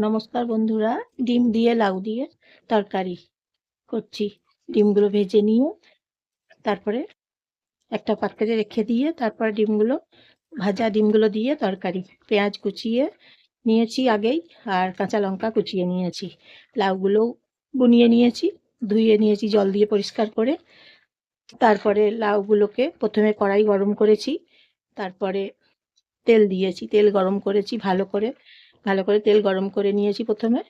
নমস্কার বন্ধুরা, ডিম দিয়ে লাউ দিয়ে তরকারি করছি। ডিমগুলো ভেজে নিয়ে তারপরে একটা পাত্রে রেখে দিয়ে তারপরে ভাজা ডিমগুলো দিয়ে তরকারি। পেঁয়াজ কুচিয়ে নিয়েছি আগেই, আর কাঁচা লঙ্কা কুচিয়ে নিয়েছি। লাউগুলো বুনিয়ে নিয়েছি, ধুয়ে নিয়েছি জল দিয়ে পরিষ্কার করে। তারপরে লাউগুলোকে প্রথমে কড়াই গরম করেছি, তারপরে তেল দিয়েছি, তেল গরম করেছি ভালো করে তেল গরম করে নিয়েছি প্রথমে।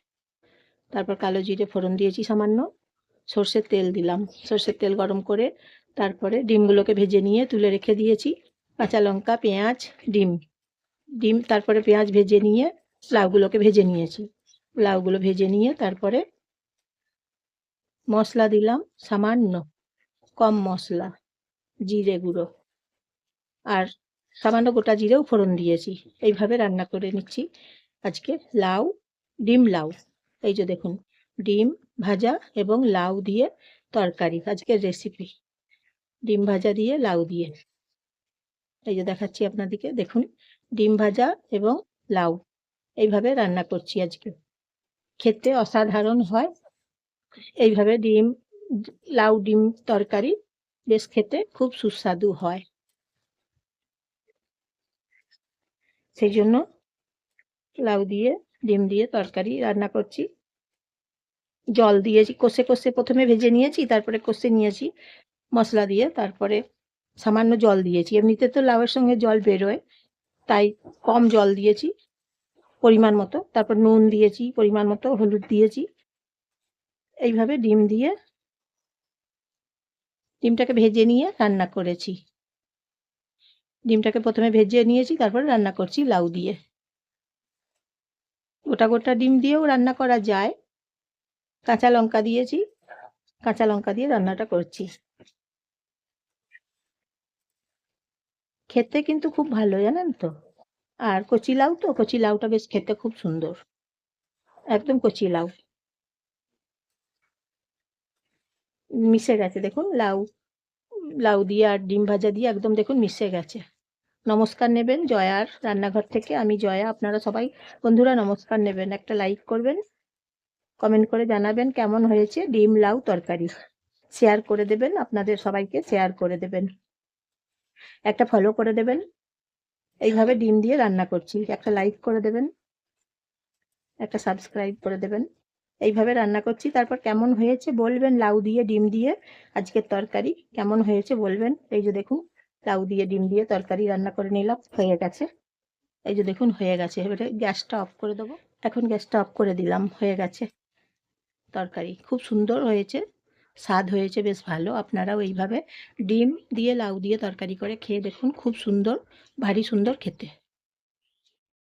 তারপর কালো জিরে ফোড়ন দিয়েছি, সামান্য সর্ষের তেল দিলাম। সর্ষের তেল গরম করে তারপরে ডিমগুলোকে ভেজে নিয়ে তুলে রেখে দিয়েছি। কাঁচা লঙ্কা, পেঁয়াজ, ডিম তারপরে পেঁয়াজ ভেজে নিয়ে লাউগুলোকে ভেজে নিয়েছি। লাউগুলো ভেজে নিয়ে তারপরে মশলা দিলাম সামান্য, কম মশলা, জিরে গুঁড়ো আর সামান্য গোটা জিরেও ফোড়ন দিয়েছি। এইভাবে রান্না করে নিচ্ছি আজকে ডিম লাউ। এই যে দেখুন, ডিম ভাজা এবং লাউ দিয়ে তরকারি আজকের রেসিপি। ডিম ভাজা দিয়ে লাউ দিয়ে, এই যে দেখাচ্ছি আপনাদেরকে, দেখুন ডিম ভাজা এবং লাউ এইভাবে রান্না করছি আজকে। খেতে অসাধারণ হয় এইভাবে। লাউ ডিম তরকারি বেশ খেতে খুব সুস্বাদু হয়। সেই জন্য লাউ দিয়ে ডিম দিয়ে তরকারি রান্না করছি। জল দিয়েছি, কষে কষে প্রথমে ভেজে নিয়েছি, তারপরে কষে নিয়েছি মশলা দিয়ে, তারপরে সামান্য জল দিয়েছি। এমনিতে তো লাউয়ের সঙ্গে জল বেরোয়, তাই কম জল দিয়েছি পরিমাণ মতো। তারপর নুন দিয়েছি পরিমাণ মতো, হলুদ দিয়েছি। এইভাবে ডিমটাকে ভেজে নিয়ে রান্না করেছি। ডিমটাকে প্রথমে ভেজে নিয়েছি, তারপরে রান্না করছি লাউ দিয়ে। গোটা গোটা ডিম দিয়েও রান্না করা যায়। কাঁচা লঙ্কা দিয়েছি, কাঁচা লঙ্কা দিয়ে রান্নাটা করছি। খেতে কিন্তু খুব ভালো, জানেন তো। আর কচি লাউ তো, কচি লাউটা বেশ খেতে খুব সুন্দর, একদম কচি লাউ। মিশে গেছে দেখুন, লাউ দিয়ে আর ডিম ভাজা দিয়ে একদম দেখুন মিশে গেছে। নমস্কার নেবেন জয়ার রান্নাঘর থেকে, আমি জয়া। আপনারা সবাই বন্ধুরা নমস্কার নেবেন, একটা লাইক করবেন, কমেন্ট করে জানাবেন কেমন হয়েছে ডিম লাউ তরকারি। শেয়ার করে দেবেন, আপনাদের সবাইকে শেয়ার করে দেবেন, একটা ফলো করে দেবেন। এইভাবে ডিম দিয়ে রান্না করছি, একটা লাইক করে দেবেন, একটা সাবস্ক্রাইব করে দেবেন। এইভাবে রান্না করছি। তারপর কেমন হয়েছে বলবেন, লাউ দিয়ে ডিম দিয়ে আজকের তরকারি কেমন হয়েছে বলবেন। এই যে দেখুন, লাউ দিয়ে ডিম দিয়ে তরকারি রান্না করে নিলাম, হয়ে গেছে। এই যে দেখুন হয়ে গেছে। এবারে গ্যাসটা অফ করে দেবো। এখন গ্যাসটা অফ করে দিলাম, হয়ে গেছে তরকারি। খুব সুন্দর হয়েছে, স্বাদ হয়েছে বেশ ভালো। আপনারাও এইভাবে ডিম দিয়ে লাউ দিয়ে তরকারি করে খেয়ে দেখুন, খুব সুন্দর, ভারী সুন্দর খেতে।